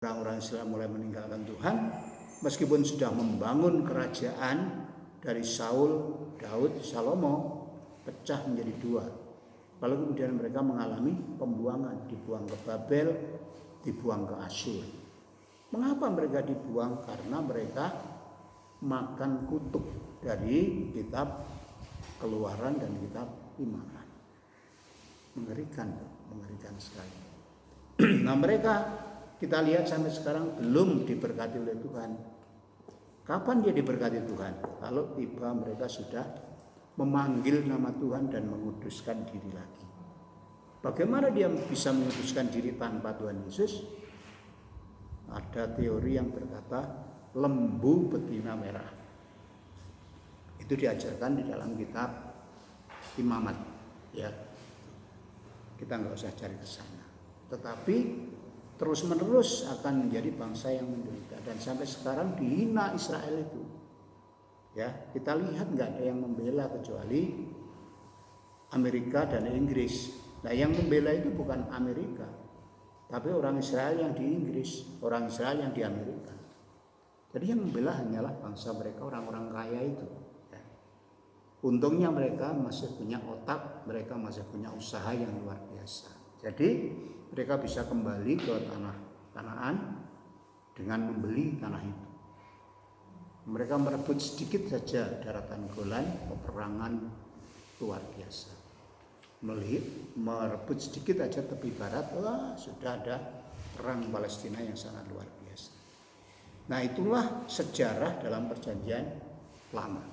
orang-orang Israel mulai meninggalkan Tuhan, meskipun sudah membangun kerajaan dari Saul, Daud, Salomo, pecah menjadi dua. Lalu kemudian mereka mengalami pembuangan, dibuang ke Babel, dibuang ke Asyur. Mengapa mereka dibuang? Karena mereka makan kutuk dari kitab Keluaran dan kitab Imamat. Mengerikan sekali. Nah, mereka kita lihat sampai sekarang belum diberkati oleh Tuhan. Kapan dia diberkati Tuhan? Kalau tiba mereka sudah memanggil nama Tuhan dan menguduskan diri lagi. Bagaimana dia bisa menguduskan diri tanpa Tuhan Yesus? Ada teori yang berkata lembu betina merah. Itu diajarkan di dalam kitab Imamat, ya. Kita nggak usah cari ke sana. Tetapi terus-menerus akan menjadi bangsa yang menderita, dan sampai sekarang dihina Israel itu. Ya, kita lihat nggak ada yang membela kecuali Amerika dan Inggris. Nah, yang membela itu bukan Amerika, tapi orang Israel yang di Inggris, orang Israel yang di Amerika. Jadi yang membela hanyalah bangsa mereka, orang-orang kaya itu. Ya. Untungnya mereka masih punya otak, mereka masih punya usaha yang luar biasa. Jadi mereka bisa kembali ke tanah Kanaan dengan membeli tanah itu. Mereka merebut sedikit saja daratan Golan, peperangan luar biasa. Merebut sedikit saja tepi barat, wah, sudah ada perang Palestina yang sangat luar biasa. Nah, itulah sejarah dalam Perjanjian Lama.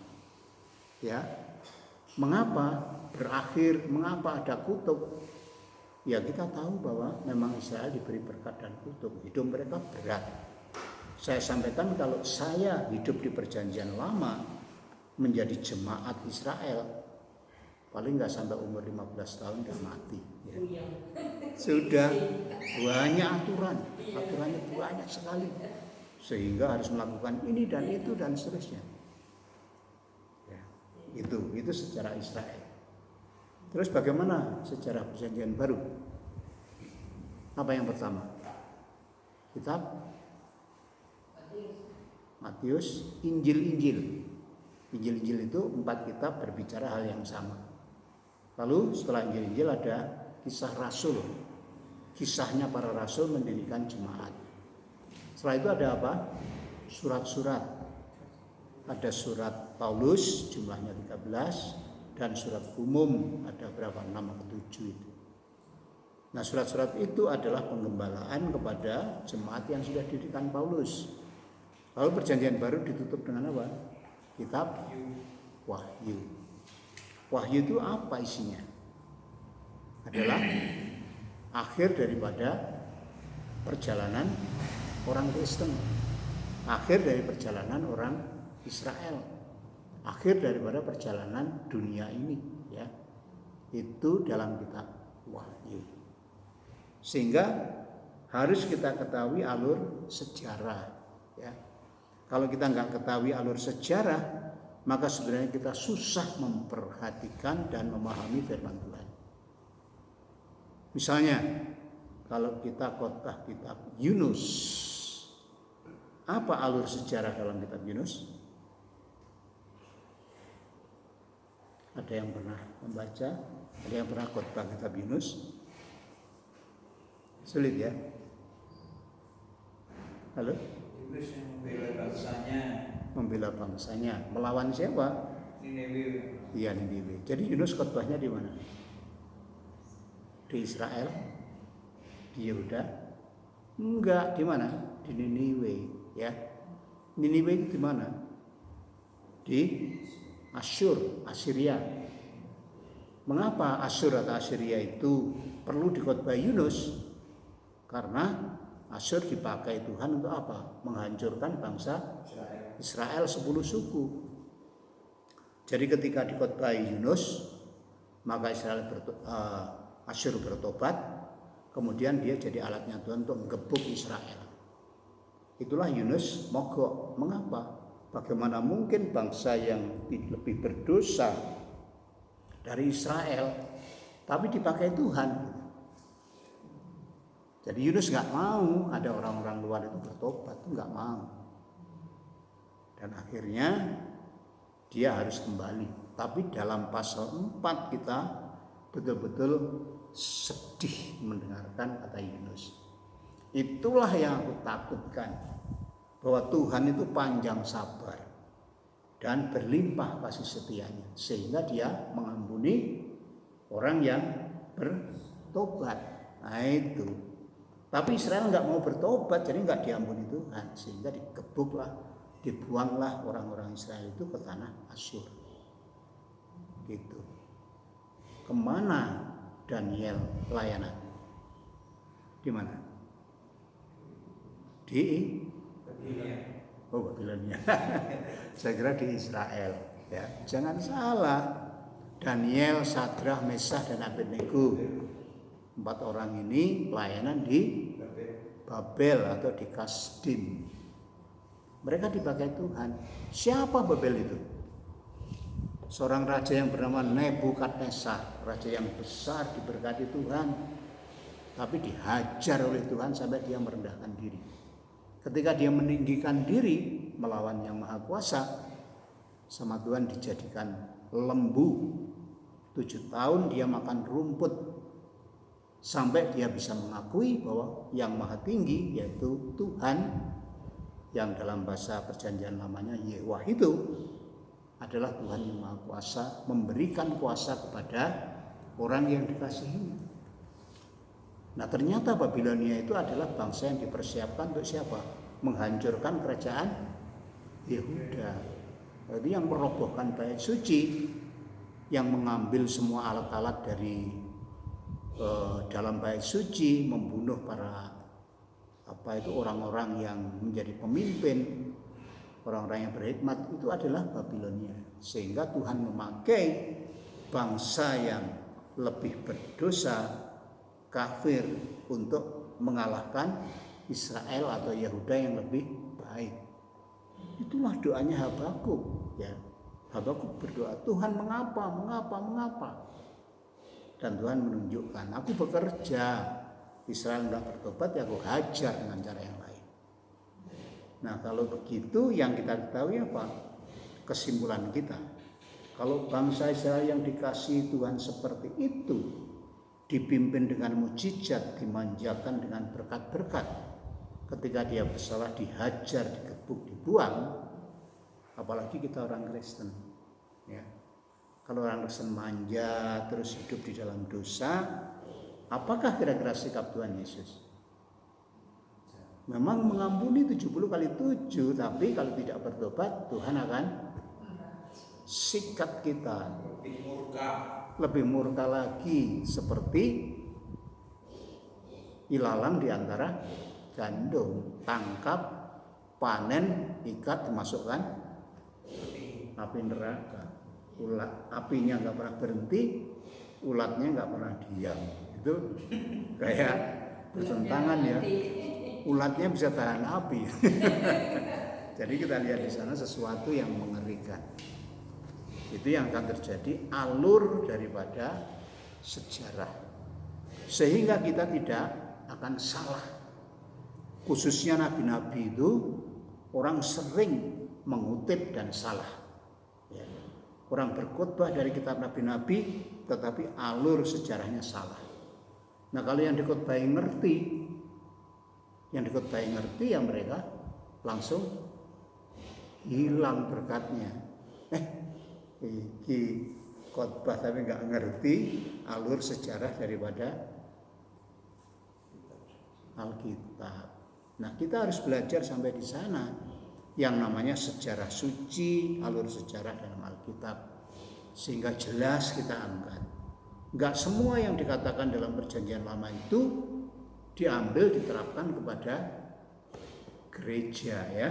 Ya, mengapa berakhir? Mengapa ada kutuk? Ya, kita tahu bahwa memang Israel diberi berkat dan kutuk. Hidup mereka berat. Saya sampaikan kalau saya hidup di Perjanjian Lama menjadi jemaat Israel, paling nggak sampai umur 15 tahun udah mati. Ya. Sudah banyak aturannya banyak sekali, sehingga harus melakukan ini dan itu dan seterusnya. Ya, itu sejarah Israel. Terus bagaimana sejarah Perjanjian Baru? Apa yang pertama? Kitab Matius, Injil. Injil itu 4 kitab berbicara hal yang sama. Lalu setelah Injil ada kisah rasul. Kisahnya para rasul mendirikan jemaat. Setelah itu ada apa? Surat-surat. Ada surat Paulus, jumlahnya 13. Dan surat umum ada berapa? 6 atau 7 itu. Nah, surat-surat itu adalah penggembalaan kepada jemaat yang sudah didirikan Paulus. Lalu Perjanjian Baru ditutup dengan apa? Kitab Wahyu. Wahyu itu apa isinya? Adalah akhir daripada perjalanan orang Kristen, akhir dari perjalanan orang Israel, akhir daripada perjalanan dunia ini, ya. Itu dalam kitab Wahyu. Sehingga harus kita ketahui alur sejarah, ya. Kalau kita nggak ketahui alur sejarah, maka sebenarnya kita susah memperhatikan dan memahami firman Tuhan. Misalnya, kalau kita khotbah kitab Yunus, apa alur sejarah dalam kitab Yunus? Ada yang pernah membaca? Ada yang pernah khotbah kitab Yunus? Sulit ya? Halo? Yunus yang membela bangsanya. Membela bangsanya. Melawan siapa? Niniwe. Iya, Niniwe. Jadi Yunus khotbahnya di mana? Di Israel? Di Yehuda? Enggak, di mana? Di Niniwe, ya. Niniwe itu di mana? Di Asyur, Assyria. Mengapa Asyur atau Assyria itu perlu dikhotbahi Yunus? Karena Asyur dipakai Tuhan untuk apa? Menghancurkan bangsa Israel 10 suku. Jadi ketika dikhotbahi Yunus, maka Asyur bertobat, kemudian dia jadi alatnya Tuhan untuk menggebuk Israel. Itulah Yunus mogok. Mengapa? Bagaimana mungkin bangsa yang lebih berdosa dari Israel tapi dipakai Tuhan? Jadi Yunus nggak mau ada orang-orang luar itu bertobat, itu nggak mau. Dan akhirnya dia harus kembali. Tapi dalam pasal 4 kita betul-betul sedih mendengarkan kata Yunus. Itulah yang aku takutkan, bahwa Tuhan itu panjang sabar dan berlimpah kasih setianya, sehingga dia mengampuni orang yang bertobat. Nah itu. Tapi Israel nggak mau bertobat, jadi nggak diampuni Tuhan, sehingga digebuklah, dibuanglah orang-orang Israel itu ke tanah Asyur. Gitu. Kemana Daniel pelayanan? Di mana? Di Babilonia. Saya kira di Israel. Ya, jangan salah. Daniel, Sadrah, Mesah, dan Abednego, 4 orang ini pelayanan di Babel atau di Kasdim. Mereka dipakai Tuhan. Siapa Babel itu? Seorang raja yang bernama Nebukadnezar, raja yang besar, diberkati Tuhan, tapi dihajar oleh Tuhan sampai dia merendahkan diri. Ketika dia meninggikan diri melawan Yang Maha Kuasa, sama Tuhan dijadikan lembu. 7 tahun dia makan rumput sampai dia bisa mengakui bahwa Yang Maha Tinggi, yaitu Tuhan, yang dalam bahasa perjanjian lamanya Yehwah itu adalah Tuhan yang Maha Kuasa, memberikan kuasa kepada orang yang dikasihinya. Nah ternyata Babilonia itu adalah bangsa yang dipersiapkan untuk siapa? Menghancurkan kerajaan Yehuda. Jadi yang merobohkan bait suci, yang mengambil semua alat-alat dari dalam bait suci, membunuh para orang-orang yang menjadi pemimpin, orang-orang yang berhikmat, itu adalah Babilonia. Sehingga Tuhan memakai bangsa yang lebih berdosa, kafir, untuk mengalahkan Israel atau Yehuda yang lebih baik. Itulah doanya Habakuk, ya. Habakuk berdoa, Tuhan mengapa? Dan Tuhan menunjukkan, aku bekerja. Israel tidak bertobat, ya aku hajar dengan cara yang lain. Nah kalau begitu yang kita ketahui apa? Kesimpulan kita, kalau bangsa Israel yang dikasihi Tuhan seperti itu, dipimpin dengan mujizat, dimanjakan dengan berkat-berkat, ketika dia bersalah dihajar, digebuk, dibuang, apalagi kita orang Kristen, ya. Kalau orang Kristen manja terus hidup di dalam dosa, apakah kira-kira sikap Tuhan Yesus? Memang mengampuni 70 kali 7, tapi kalau tidak bertobat, Tuhan akan sikat kita lebih murka lagi, seperti ilalang di antara gandum, tangkap, panen, ikat, dimasukkan api neraka. Apinya nggak pernah berhenti, ulatnya nggak pernah diam. Itu kayak bertentangan, ya. Ulatnya bisa tahan api. Jadi kita lihat di sana sesuatu yang mengerikan. Itu yang akan terjadi, alur daripada sejarah, sehingga kita tidak akan salah. Khususnya nabi-nabi itu orang sering mengutip dan salah, ya. Orang berkhotbah dari kitab nabi-nabi, tetapi alur sejarahnya salah. Nah kalau yang dikhotbahi ngerti, ya mereka langsung hilang berkatnya. Iki khotbah tapi nggak ngerti alur sejarah daripada Alkitab. Nah kita harus belajar sampai di sana, yang namanya sejarah suci, alur sejarah dalam Alkitab, sehingga jelas kita angkat. Nggak semua yang dikatakan dalam perjanjian lama itu diambil, diterapkan kepada gereja, ya.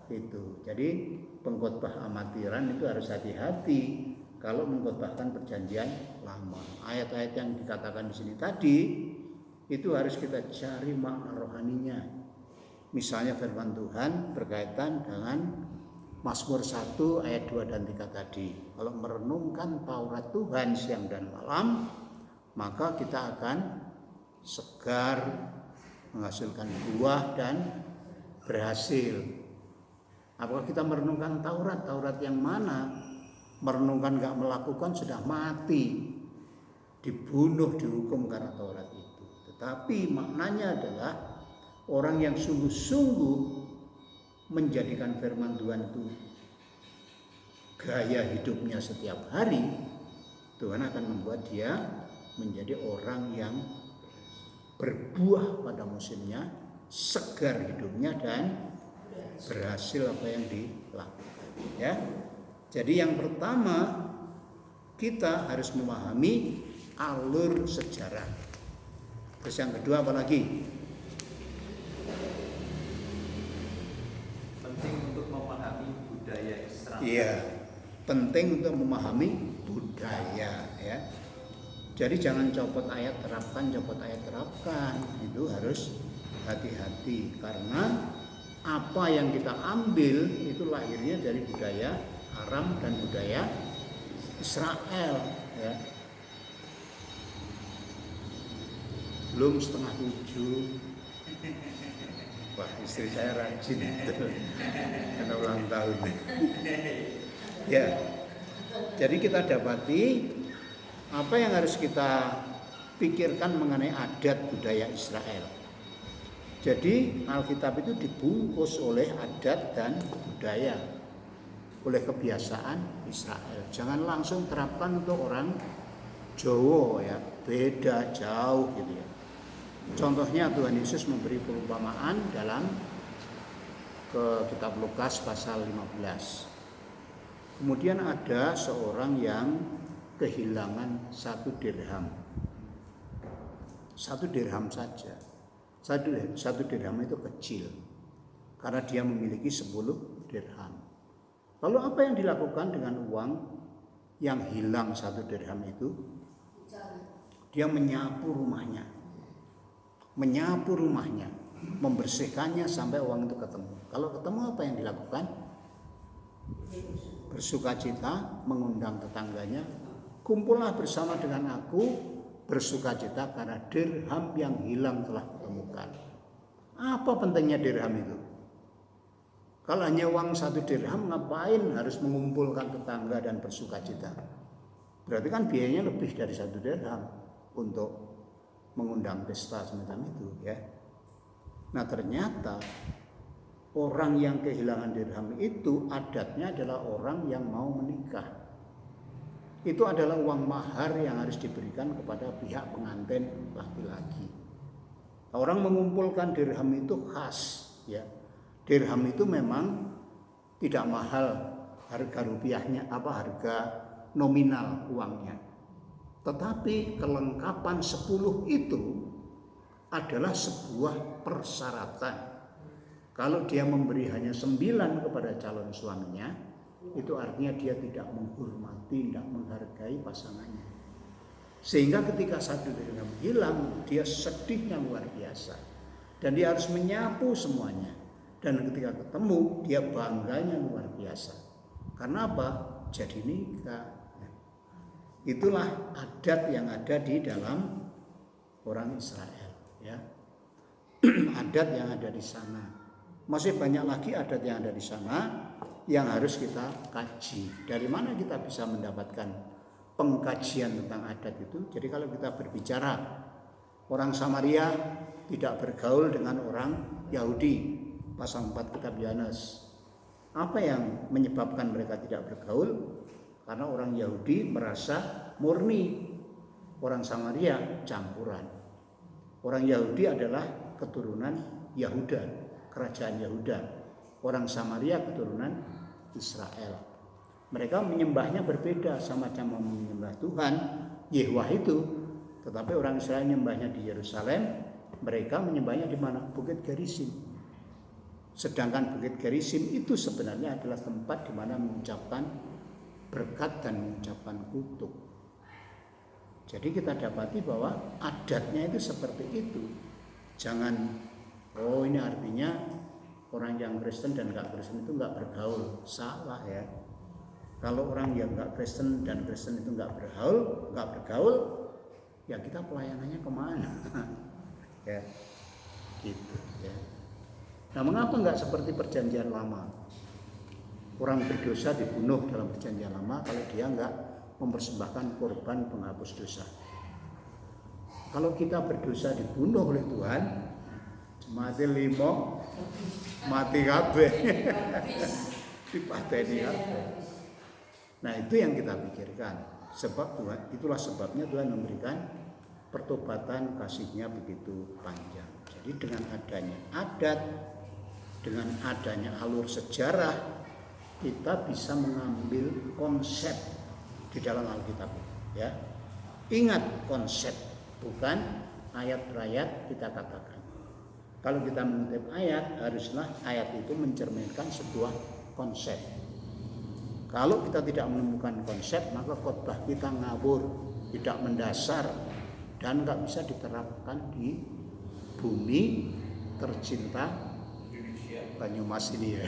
Itu. Jadi pengkhotbah amatiran itu harus hati-hati kalau mengkhotbahkan perjanjian lama. Ayat-ayat yang dikatakan di sini tadi itu harus kita cari makna rohaninya. Misalnya firman Tuhan berkaitan dengan Mazmur 1 ayat 2 dan 3 tadi. Kalau merenungkan Taurat Tuhan siang dan malam, maka kita akan segar, menghasilkan buah dan berhasil. Apakah kita merenungkan Taurat? Taurat yang mana? Merenungkan nggak melakukan sudah mati, dibunuh, dihukum karena Taurat itu. Tetapi maknanya adalah orang yang sungguh-sungguh menjadikan firman Tuhan itu gaya hidupnya setiap hari, Tuhan akan membuat dia menjadi orang yang berbuah pada musimnya, segar hidupnya dan berhasil apa yang dilakukan. Ya, jadi yang pertama kita harus memahami alur sejarah. Terus yang kedua apa lagi? Penting untuk memahami budaya Israel. Iya, penting untuk memahami budaya ya. Jadi jangan copot ayat terapkan, itu harus hati-hati karena apa yang kita ambil itu lahirnya dari budaya Aram dan budaya Israel ya. Belum 6:30. Wah, istri saya rajin itu karena ulang tahun. Ya, jadi kita dapati apa yang harus kita pikirkan mengenai adat budaya Israel. Jadi Alkitab itu dibungkus oleh adat dan budaya, oleh kebiasaan Israel. Jangan langsung terapkan untuk orang Jawa ya, beda jauh gitu ya. Contohnya Tuhan Yesus memberi perumpamaan dalam kitab Lukas pasal 15. Kemudian ada seorang yang kehilangan 1 dirham. 1 dirham saja. 1 dirham itu kecil karena dia memiliki 10 dirham. Lalu apa yang dilakukan dengan uang yang hilang 1 dirham itu? Dia menyapu rumahnya, membersihkannya sampai uang itu ketemu. Kalau ketemu apa yang dilakukan? Bersukacita, mengundang tetangganya, kumpullah bersama dengan aku, bersukacita karena dirham yang hilang telah ditemukan. Apa pentingnya dirham itu? Kalau hanya uang 1 dirham, ngapain harus mengumpulkan tetangga dan bersukacita? Berarti kan biayanya lebih dari 1 dirham untuk mengundang pesta semacam itu ya. Nah ternyata orang yang kehilangan dirham itu adatnya adalah orang yang mau menikah. Itu adalah uang mahar yang harus diberikan kepada pihak pengantin laki-laki. Orang mengumpulkan dirham itu khas ya. Dirham itu memang tidak mahal harga rupiahnya, harga nominal uangnya. Tetapi kelengkapan 10 itu adalah sebuah persyaratan. Kalau dia memberi hanya 9 kepada calon suaminya, itu artinya dia tidak menghormati, tidak menghargai pasangannya. Sehingga ketika 1 dirham hilang, dia sedihnya luar biasa. Dan dia harus menyapu semuanya. Dan ketika ketemu, dia bangganya luar biasa. Karena apa? Jadi nikah. Itulah adat yang ada di dalam orang Israel ya. Adat yang ada di sana. Masih banyak lagi adat yang ada di sana yang harus kita kaji. Dari mana kita bisa mendapatkan pengkajian tentang adat itu? Jadi kalau kita berbicara orang Samaria tidak bergaul dengan orang Yahudi, pasal 4 kitab Yohanes. Apa yang menyebabkan mereka tidak bergaul? Karena orang Yahudi merasa murni, orang Samaria campuran. Orang Yahudi adalah keturunan Yahuda, kerajaan Yahuda. Orang Samaria keturunan Israel. Mereka menyembahnya berbeda, sama-sama menyembah Tuhan Yehwah itu. Tetapi orang Israel menyembahnya di Yerusalem, mereka menyembahnya di mana? Bukit Gerisim. Sedangkan Bukit Gerisim itu sebenarnya adalah tempat di mana mengucapkan berkat dan mengucapkan kutuk. Jadi kita dapati bahwa adatnya itu seperti itu. Jangan, ini artinya orang yang Kristen dan gak Kristen itu gak bergaul. Salah ya. Kalau orang yang gak Kristen dan Kristen itu gak bergaul, ya kita pelayanannya kemana? Ya. Gitu ya. Nah, mengapa enggak seperti perjanjian lama? Orang berdosa dibunuh dalam perjanjian lama kalau dia enggak mempersembahkan korban penghapus dosa. Kalau kita berdosa dibunuh oleh Tuhan, mati 5, mati kabeh. Dipateni kabeh. Nah, itu yang kita pikirkan. Sebab Tuhan, itulah sebabnya Tuhan memberikan pertobatan kasih-Nya begitu panjang. Jadi dengan adanya adat, dengan adanya alur sejarah, kita bisa mengambil konsep di dalam Alkitab, ya. Ingat konsep, bukan ayat per ayat kita katakan. Kalau kita mengutip ayat, haruslah ayat itu mencerminkan sebuah konsep. Kalau kita tidak menemukan konsep, maka khotbah kita ngawur, tidak mendasar, dan nggak bisa diterapkan di bumi tercinta Banyumas ini ya.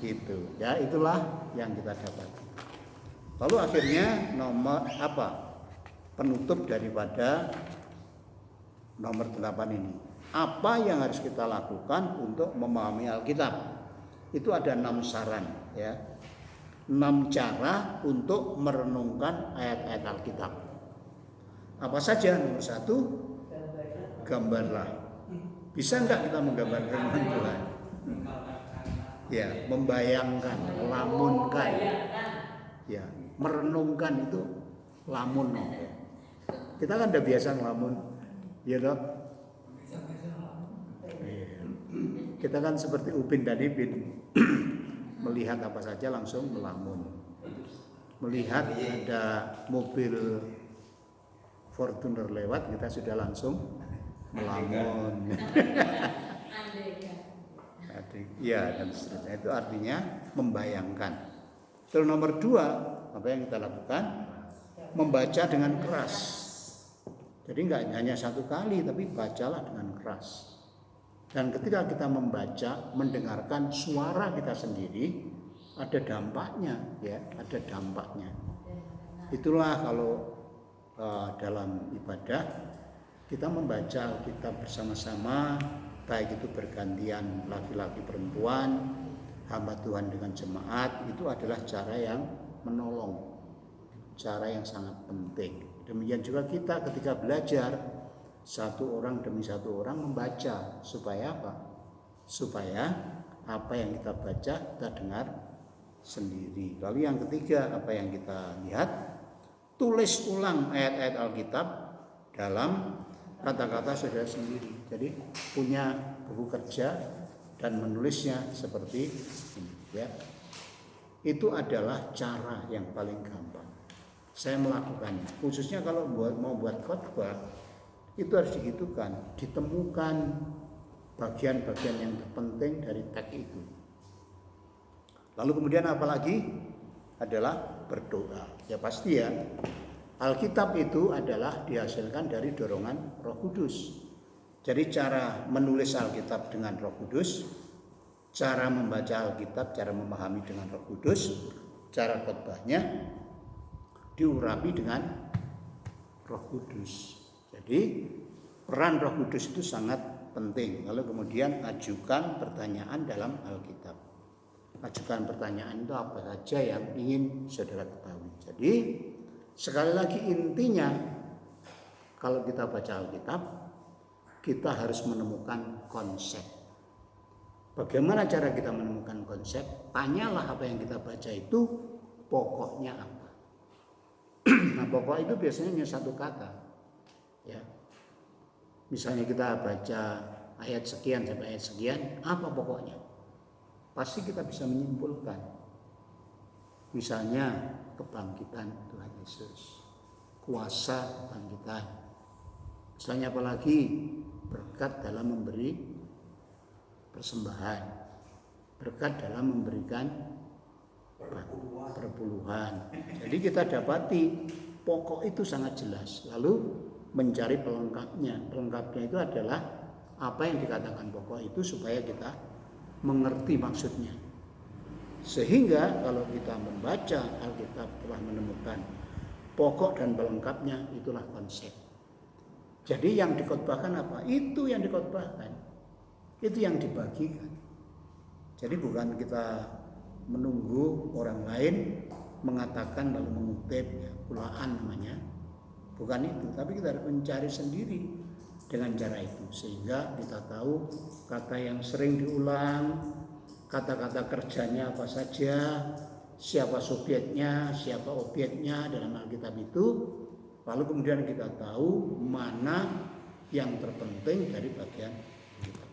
Gitu ya, itulah yang kita dapat. Lalu akhirnya penutup daripada nomor 8 ini. Apa yang harus kita lakukan untuk memahami Alkitab? Itu ada 6 saran ya. 6 cara untuk merenungkan ayat-ayat Alkitab. Apa saja? Nomor 1, gambarlah. Bisa enggak kita menggambar firman Tuhan? Ya, membayangkan, melamunkan. Ya, merenungkan itu lamun. Ya. Kita kan udah biasa ngelamun, ya dok. Kita kan seperti Upin dan Ipin, melihat apa saja langsung melamun. Melihat ada mobil Fortuner lewat, kita sudah langsung melamun. Ya, dan seterusnya. Itu artinya membayangkan. Terus nomor 2, apa yang kita lakukan? Membaca dengan keras. Jadi enggak hanya 1 kali, tapi bacalah dengan keras. Dan ketika kita membaca, mendengarkan suara kita sendiri, ada dampaknya, ya, ada dampaknya. Itulah kalau dalam ibadah kita membaca Alkitab bersama-sama, baik itu bergantian laki-laki perempuan, hamba Tuhan dengan jemaat, itu adalah cara yang menolong, cara yang sangat penting. Demikian juga kita ketika belajar, satu orang demi satu orang membaca, supaya apa? Supaya apa yang kita baca kita dengar sendiri. Lalu yang ketiga, apa yang kita lihat? Tulis ulang ayat-ayat Alkitab dalam kata-kata saudara sendiri. Jadi punya buku kerja dan menulisnya seperti ini, ya. Itu adalah cara yang paling gampang. Saya melakukannya. Khususnya kalau mau buat khotbah, itu harus digitukan, ditemukan bagian-bagian yang terpenting dari teks itu. Lalu kemudian apalagi adalah berdoa. Ya pasti ya. Alkitab itu adalah dihasilkan dari dorongan Roh Kudus. Jadi cara menulis Alkitab dengan Roh Kudus, cara membaca Alkitab, cara memahami dengan Roh Kudus, cara khotbahnya diurapi dengan Roh Kudus. Jadi peran Roh Kudus itu sangat penting. Lalu kemudian ajukan pertanyaan dalam Alkitab. Ajukan pertanyaan itu apa saja yang ingin saudara ketahui. Jadi sekali lagi intinya, kalau kita baca Alkitab, kita harus menemukan konsep. Bagaimana cara kita menemukan konsep? Tanyalah apa yang kita baca itu pokoknya apa. Nah, pokok itu biasanya hanya 1 kata. Ya. Misalnya kita baca ayat sekian sampai ayat sekian, apa pokoknya? Pasti kita bisa menyimpulkan. Misalnya kebangkitan Tuhan Yesus, kuasa kebangkitan. Misalnya apalagi berkat dalam memberi persembahan, berkat dalam memberikan perpuluhan. Jadi kita dapati pokok itu sangat jelas. Lalu mencari pelengkapnya. Pelengkapnya itu adalah apa yang dikatakan pokok itu supaya kita mengerti maksudnya. Sehingga kalau kita membaca Alkitab telah menemukan pokok dan pelengkapnya, itulah konsep. Jadi yang dikhotbahkan apa? Itu yang dikhotbahkan. Itu yang dibagikan. Jadi bukan kita menunggu orang lain mengatakan lalu mengutip, ya, kulaan namanya. Bukan itu, tapi kita harus mencari sendiri dengan cara itu. Sehingga kita tahu kata yang sering diulang, kata-kata kerjanya apa saja, siapa subjeknya, siapa objeknya dalam Alkitab itu. Lalu kemudian kita tahu mana yang terpenting dari bagian Alkitab.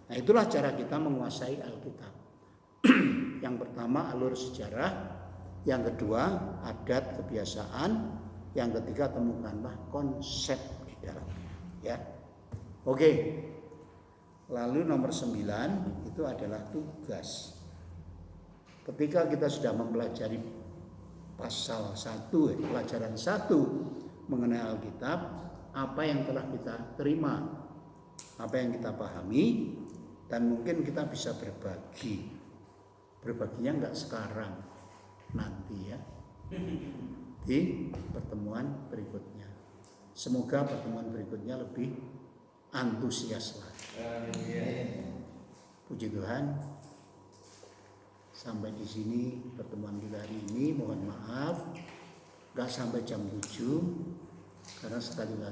Nah, itulah cara kita menguasai Alkitab. Yang pertama alur sejarah, yang kedua adat kebiasaan, yang ketiga temukanlah konsep di dalamnya. Ya, oke. Lalu nomor 9 itu adalah tugas. Ketika kita sudah mempelajari pasal 1, pelajaran 1 mengenai Alkitab, apa yang telah kita terima, apa yang kita pahami, dan mungkin kita bisa berbagi. Berbaginya enggak sekarang, nanti ya, di pertemuan berikutnya. Semoga pertemuan berikutnya lebih antusias lagi. Puji Tuhan. Sampai di sini pertemuan kita hari ini. Mohon maaf, enggak sampai jam 7 karena sekali lagi